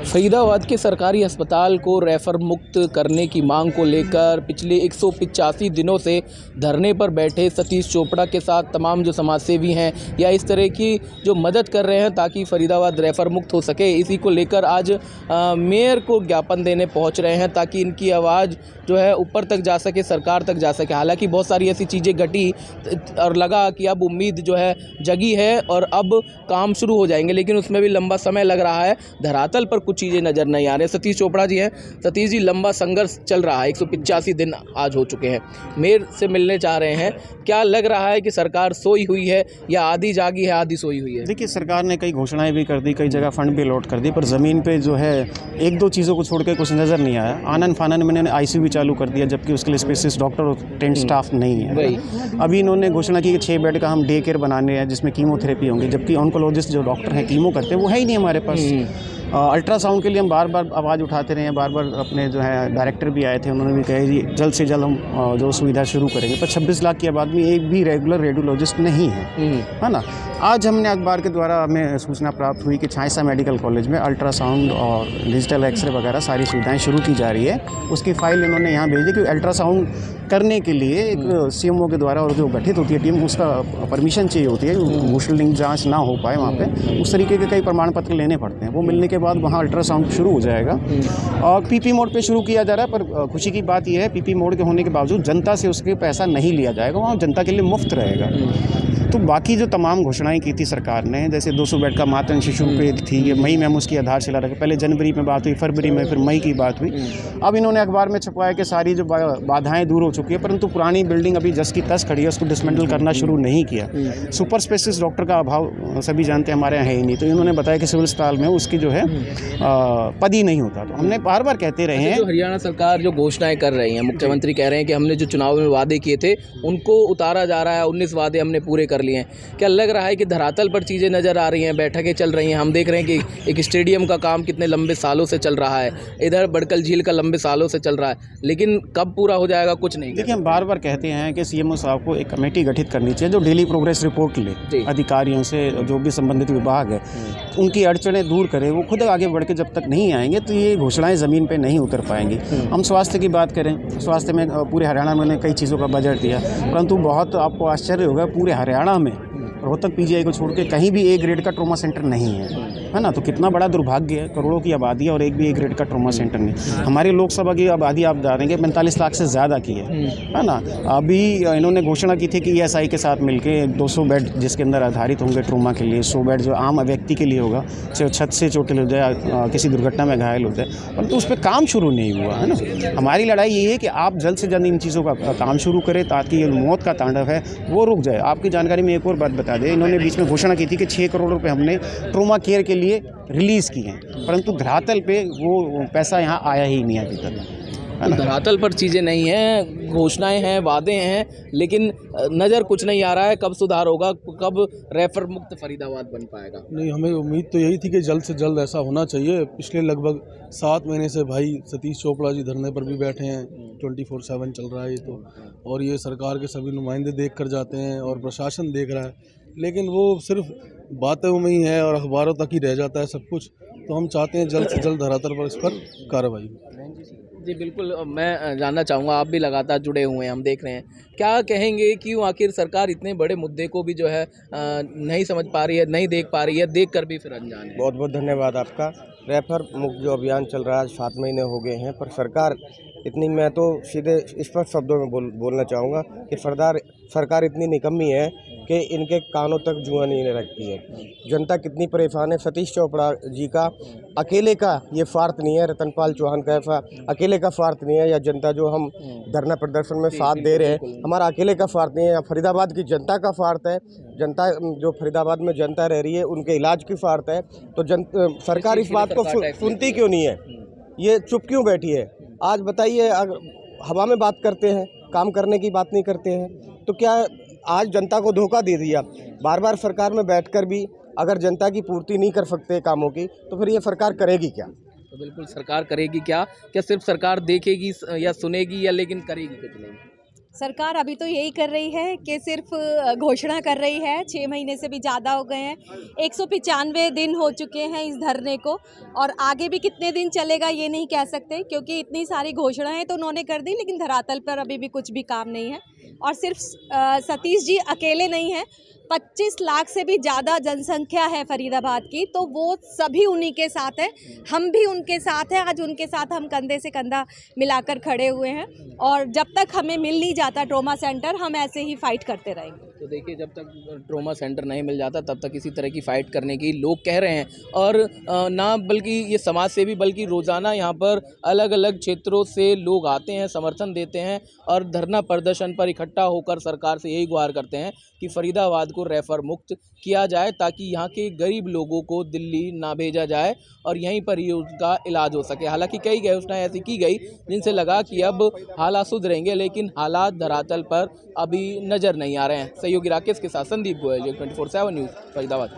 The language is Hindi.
फरीदाबाद के सरकारी अस्पताल को रेफर मुक्त करने की मांग को लेकर पिछले 185 दिनों से धरने पर बैठे सतीश चोपड़ा के साथ तमाम जो समाजसेवी हैं या इस तरह की जो मदद कर रहे हैं ताकि फरीदाबाद रेफर मुक्त हो सके, इसी को लेकर आज मेयर को ज्ञापन देने पहुंच रहे हैं ताकि इनकी आवाज़ जो है ऊपर तक जा सके, सरकार तक जा सके। हालांकि बहुत सारी ऐसी चीज़ें घटी और लगा कि अब उम्मीद जो है जगी है और अब काम शुरू हो जाएंगे, लेकिन उसमें भी लंबा समय लग रहा है। धरातल पर कुछ चीज़ें नज़र नहीं आ रही। सतीश चोपड़ा जी हैं। सतीश जी, लंबा संघर्ष चल रहा है, 185 दिन आज हो चुके हैं, मेयर से मिलने चाह रहे हैं। क्या लग रहा है कि सरकार सोई हुई है या आधी जागी है आधी सोई हुई है? देखिए, सरकार ने कई घोषणाएं भी कर दी, कई जगह फंड भी अलॉट कर दी, पर ज़मीन पे जो है एक दो चीज़ों को छोड़ के कुछ नज़र नहीं आया। आनन फानन में इन्होंने ICU भी चालू कर दिया, जबकि उसके लिए स्पेशलिस्ट डॉक्टर और टेंट स्टाफ नहीं है। अभी इन्होंने घोषणा की कि 6 बेड का हम डे केयर बनाने हैं जिसमें कीमोथेरेपी होंगी, जबकि ऑन्कोलॉजिस्ट जो डॉक्टर हैं कीमो करते हैं वो है ही नहीं हमारे पास। अल्ट्रासाउंड के लिए हम बार बार आवाज़ उठाते रहे हैं, बार बार अपने जो है डायरेक्टर भी आए थे, उन्होंने भी कहा जी जल्द से जल्द हम जो सुविधा शुरू करेंगे, पर 26 लाख की आबादी में एक भी रेगुलर रेडियोलॉजिस्ट नहीं है ना। आज हमने अखबार के द्वारा हमें सूचना प्राप्त हुई कि छाइसा मेडिकल कॉलेज में अल्ट्रासाउंड और डिजिटल एक्सरे वगैरह सारी सुविधाएं शुरू की जा रही है। उसकी फ़ाइल इन्होंने यहाँ भेज दी कि अल्ट्रासाउंड करने के लिए एक CMO के द्वारा और जो गठित होती है टीम, उसका परमिशन चाहिए होती है, घूस लिंक जाँच ना हो पाए वहाँ पे, उस तरीके के कई प्रमाण पत्र लेने पड़ते हैं। वो मिलने के बाद वहाँ अल्ट्रासाउंड शुरू हो जाएगा और PP मोड पे शुरू किया जा रहा है। पर खुशी की बात यह है PP मोड के होने के बावजूद जनता से उसके पैसा नहीं लिया जाएगा, वहाँ जनता के लिए मुफ्त रहेगा। तो बाकी जो तमाम घोषणाएं की थी सरकार ने, जैसे 200 बेड का मातृ शिशु पे थी, ये मई में हम उसकी आधारशिला रखे, पहले जनवरी में बात हुई, फरवरी में, फिर मई की बात हुई। अब इन्होंने अखबार में छपवाया कि सारी जो बाधाएं दूर हो चुकी है, परंतु पुरानी बिल्डिंग अभी जस की तस खड़ी है, उसको डिसमेंटल करना शुरू नहीं किया। सुपर स्पेशलिस्ट डॉक्टर का अभाव सभी जानते हैं हमारे यहाँ है ही नहीं, तो इन्होंने बताया कि सिविल अस्पताल में उसकी जो है पद ही नहीं होता। तो हमने बार बार कहते रहे हैं, जो हरियाणा सरकार जो घोषणाएं कर रही है, मुख्यमंत्री कह रहे हैं कि हमने जो चुनाव में वादे किए थे उनको उतारा जा रहा है, 19 वादे हमने पूरे कर लिए हैं। क्या लग रहा है कि धरातल पर चीज़ें नज़र आ रही हैं, बैठकें चल रही हैं? हम देख रहे हैं कि एक स्टेडियम का काम कितने लंबे सालों से चल रहा है, इधर बड़कल झील का लंबे सालों से चल रहा है, लेकिन कब पूरा हो जाएगा कुछ नहीं। देखिए, हम बार बार कहते हैं कि CMO साहब को एक कमेटी गठित करनी चाहिए जो डेली प्रोग्रेस रिपोर्ट ले अधिकारियों से, जो भी संबंधित विभाग है, उनकी अड़चनें दूर करे। वो खुद आगे बढ़ के जब तक नहीं आएंगे तो ये घोषणाएं ज़मीन पे नहीं उतर पाएंगी। हम स्वास्थ्य की बात करें, स्वास्थ्य में पूरे हरियाणा में कई चीज़ों का बजट दिया, परंतु बहुत आपको आश्चर्य होगा, पूरे हरियाणा में रोहतक PGI को छोड़ के कहीं भी A ग्रेड का ट्रॉमा सेंटर नहीं है ना। तो कितना बड़ा दुर्भाग्य है, करोड़ों की आबादी है और एक भी A ग्रेड का ट्रॉमा सेंटर नहीं। हमारी लोकसभा की आबादी आप जानेंगे 45 लाख से ज़्यादा की है ना। अभी इन्होंने घोषणा की थी कि ESI के साथ मिलके 200 बेड जिसके अंदर आधारित होंगे ट्रॉमा के लिए, 100 बेड जो आम व्यक्ति के लिए होगा, चाहे छत से चोटिल हो जाए, किसी दुर्घटना में घायल हो जाए, परंतु उस पर काम शुरू नहीं हुआ है ना। हमारी लड़ाई ये है कि आप जल्द से जल्द इन चीज़ों का काम शुरू करें ताकि मौत का तांडव है वो रुक जाए। आपकी जानकारी में एक और बात बता दें, इन्होंने बीच में घोषणा की थी कि 6 करोड़ रुपए हमने ट्रॉमा केयर के लिए रिलीज़ किए हैं, परंतु धरातल पे वो पैसा यहाँ आया ही नहीं अभी तक। धरातल पर चीज़ें नहीं हैं, घोषणाएं हैं, वादे हैं, लेकिन नज़र कुछ नहीं आ रहा है। कब सुधार होगा, कब रेफर मुक्त फरीदाबाद बन पाएगा? नहीं, हमें उम्मीद तो यही थी कि जल्द से जल्द ऐसा होना चाहिए। पिछले लगभग 7 महीने से भाई सतीश चोपड़ा जी धरने पर भी बैठे हैं, 24/7 चल रहा है ये तो, और ये सरकार के सभी नुमाइंदे देख कर जाते हैं और प्रशासन देख रहा है, लेकिन वो सिर्फ बातों में ही है और अखबारों तक ही रह जाता है सब कुछ। तो हम चाहते हैं जल्द से जल्द धरातल पर इस पर कार्रवाई। जी बिल्कुल, मैं जानना चाहूँगा, आप भी लगातार जुड़े हुए हैं, हम देख रहे हैं, क्या कहेंगे क्यों आखिर सरकार इतने बड़े मुद्दे को भी जो है नहीं समझ पा रही है, नहीं देख पा रही है, देख कर भी फिर अनजान है? बहुत बहुत धन्यवाद आपका। रेफर मुक्त जो अभियान चल रहा है, 7 महीने हो गए हैं, पर सरकार इतनी, मैं तो सीधे स्पष्ट शब्दों में बोलना चाहूँगा कि सरकार इतनी निकम्मी है कि इनके कानों तक जुआ नहीं रखती है। जनता कितनी परेशान है। सतीश चोपड़ा जी का अकेले का ये फार्त नहीं है, रतनपाल चौहान का अकेले का फार्त नहीं है, या जनता जो हम धरना प्रदर्शन में साथ दे रहे हैं, हमारा अकेले का फार्त नहीं है, या फरीदाबाद की जनता का फार्त है। जनता जो फरीदाबाद में जनता रह रही है उनके इलाज की फार्त है। तो सरकार इस बात को सुनती क्यों नहीं है, ये चुप क्यों बैठी है? आज बताइए, हवा में बात करते हैं, काम करने की बात नहीं करते हैं, तो क्या आज जनता को धोखा दे दिया? बार बार सरकार में बैठकर भी अगर जनता की पूर्ति नहीं कर सकते कामों की, तो फिर ये सरकार करेगी क्या? तो बिल्कुल सरकार करेगी क्या? क्या सिर्फ सरकार देखेगी या सुनेगी, या लेकिन करेगी कुछ नहीं? सरकार अभी तो यही कर रही है कि सिर्फ घोषणा कर रही है। 6 महीने से भी ज़्यादा हो गए हैं, 195 दिन हो चुके हैं इस धरने को, और आगे भी कितने दिन चलेगा ये नहीं कह सकते, क्योंकि इतनी सारी घोषणाएं तो उन्होंने कर दी लेकिन धरातल पर अभी भी कुछ भी काम नहीं है। और सिर्फ सतीश जी अकेले नहीं हैं, 25 लाख से भी ज़्यादा जनसंख्या है फरीदाबाद की, तो वो सभी उन्हीं के साथ है, हम भी उनके साथ हैं। आज उनके साथ हम कंधे से कंधा मिलाकर खड़े हुए हैं, और जब तक हमें मिल नहीं जाता ट्रॉमा सेंटर, हम ऐसे ही फाइट करते रहेंगे। तो देखिए, जब तक ट्रॉमा सेंटर नहीं मिल जाता तब तक इसी तरह की फ़ाइट करने की लोग कह रहे हैं। और ना बल्कि ये समाज सेवी, बल्कि रोज़ाना यहाँ पर अलग अलग क्षेत्रों से लोग आते हैं, समर्थन देते हैं और धरना प्रदर्शन पर इकट्ठा होकर सरकार से यही गुहार करते हैं कि फरीदाबाद को रेफर मुक्त किया जाए, ताकि यहाँ के गरीब लोगों को दिल्ली ना भेजा जाए और यहीं पर ही उसका इलाज हो सके। हालांकि कई घोषणाएं ऐसी की गई जिनसे लगा कि अब हालात सुधरेंगे, लेकिन हालात धरातल पर अभी नज़र नहीं आ रहे हैं। सहयोगी राकेश के साथ संदीप गोयल, 24/7 न्यूज़, फरीदाबाद।